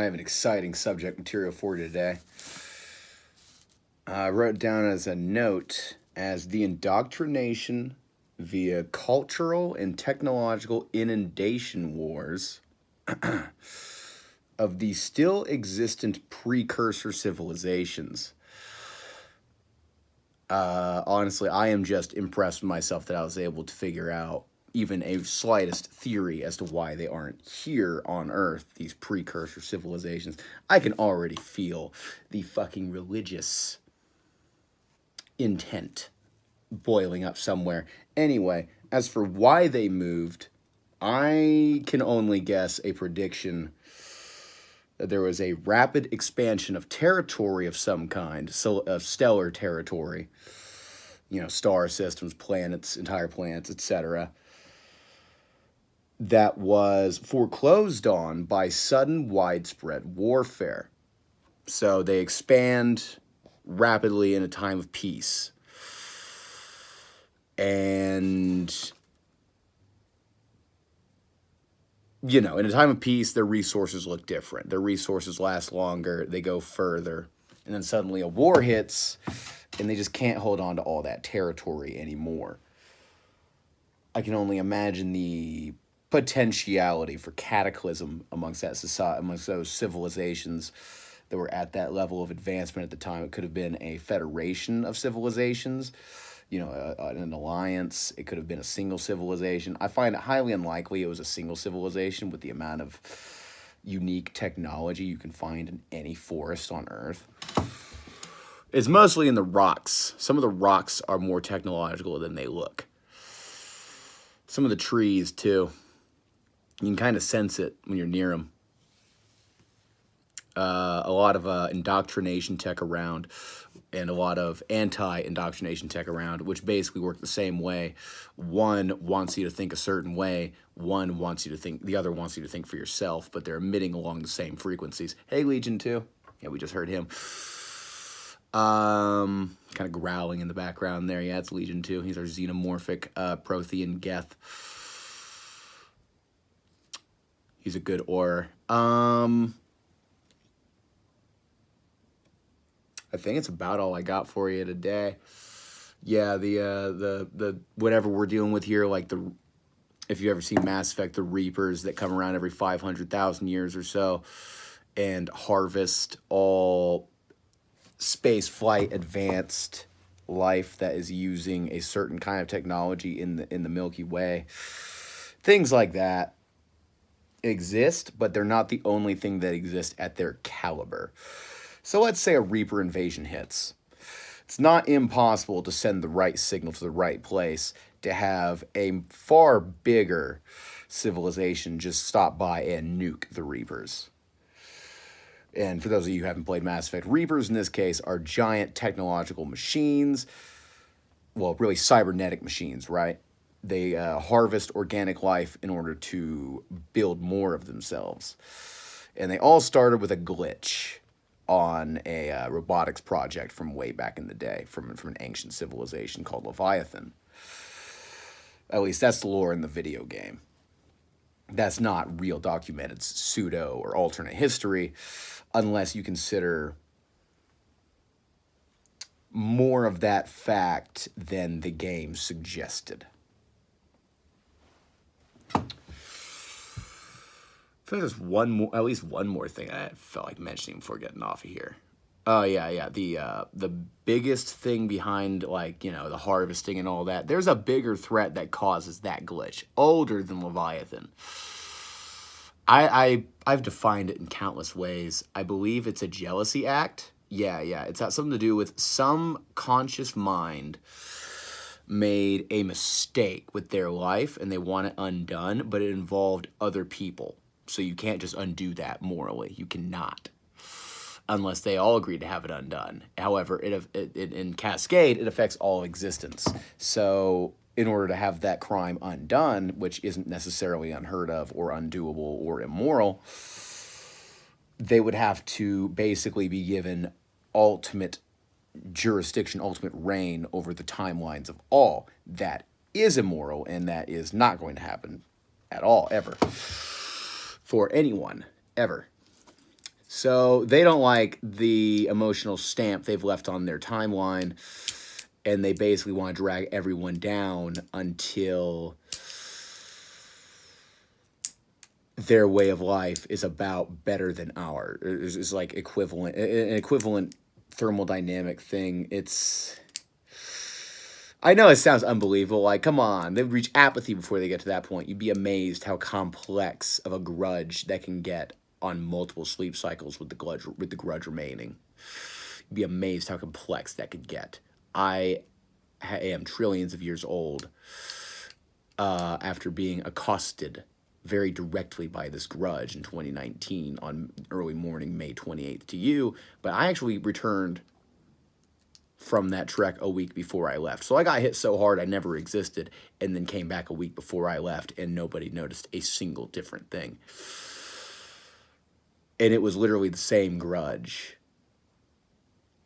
I have an exciting subject material for you today. I wrote it down as a note as the indoctrination via cultural and technological inundation wars of the still existent precursor civilizations. Honestly, I am just impressed with myself that I was able to figure out even a slightest theory as to why they aren't here on Earth, these precursor civilizations. I can already feel the fucking religious intent boiling up somewhere. Anyway, as for why they moved, I can only guess a prediction. There was a rapid expansion of territory of some kind, so of stellar territory, star systems, planets, entire planets, etc., that was foreclosed on by sudden widespread warfare. So they expand rapidly in a time of peace. And, in a time of peace, their resources look different. Their resources last longer, they go further. And then suddenly a war hits, and they just can't hold on to all that territory anymore. I can only imagine the potentiality for cataclysm amongst that society, amongst those civilizations that were at that level of advancement at the time. It could have been a federation of civilizations, an alliance. It could have been a single civilization. I find it highly unlikely it was a single civilization with the amount of unique technology you can find in any forest on Earth. It's mostly in the rocks. Some of the rocks are more technological than they look. Some of the trees, too. You can kind of sense it when you're near them. A lot of indoctrination tech around, and a lot of anti-indoctrination tech around, which basically work the same way. One wants you to think a certain way. One wants you to think, the other wants you to think for yourself, but they're emitting along the same frequencies. Hey, Legion 2. Yeah, we just heard him. Kind of growling in the background there. Yeah, it's Legion 2. He's our xenomorphic Prothean Geth. He's a good aura. I think it's about all I got for you today. Yeah, the whatever we're dealing with here, like if you ever seen Mass Effect, the Reapers that come around every 500,000 years or so and harvest all space flight advanced life that is using a certain kind of technology in the Milky Way. Things like that exist, but they're not the only thing that exists at their caliber. So let's say a Reaper invasion hits. It's not impossible to send the right signal to the right place to have a far bigger civilization just stop by and nuke the Reapers. And for those of you who haven't played Mass Effect, Reapers in this case are giant technological machines. Well, really cybernetic machines, right? They harvest organic life in order to build more of themselves. And they all started with a glitch on a robotics project from way back in the day, from an ancient civilization called Leviathan. At least that's the lore in the video game. That's not real documented pseudo or alternate history, unless you consider more of that fact than the game suggested. I feel like there's at least one more thing I felt like mentioning before getting off of here. Oh yeah. The biggest thing behind the harvesting and all that. There's a bigger threat that causes that glitch, older than Leviathan. I've defined it in countless ways. I believe it's a jealousy act. Yeah. It's got something to do with some conscious mind made a mistake with their life and they want it undone, but it involved other people. So you can't just undo that morally. You cannot, unless they all agree to have it undone. However, in cascade, it affects all existence. So in order to have that crime undone, which isn't necessarily unheard of or undoable or immoral, they would have to basically be given ultimate jurisdiction, ultimate reign over the timelines of all. That is immoral, and that is not going to happen at all, ever. For anyone, ever. So they don't like the emotional stamp they've left on their timeline, and they basically want to drag everyone down until their way of life is about better than ours. It's like equivalent, an equivalent thermodynamic thing. I know it sounds unbelievable. Like, come on, they would reach apathy before they get to that point. You'd be amazed how complex of a grudge that can get on multiple sleep cycles with the grudge remaining. You'd be amazed how complex that could get. I am trillions of years old after being accosted very directly by this grudge in 2019 on early morning, May 28th to you, but I actually returned from that trek a week before I left. So I got hit so hard I never existed, and then came back a week before I left, and nobody noticed a single different thing. And it was literally the same grudge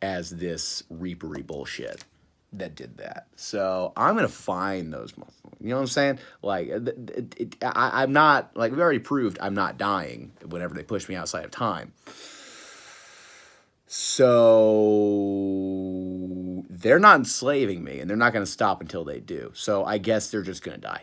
as this reapery bullshit that did that. So I'm going to find those motherfuckers. You know what I'm saying? Like, I'm not, like, we've already proved I'm not dying whenever they push me outside of time. So they're not enslaving me, and they're not going to stop until they do. So I guess they're just going to die.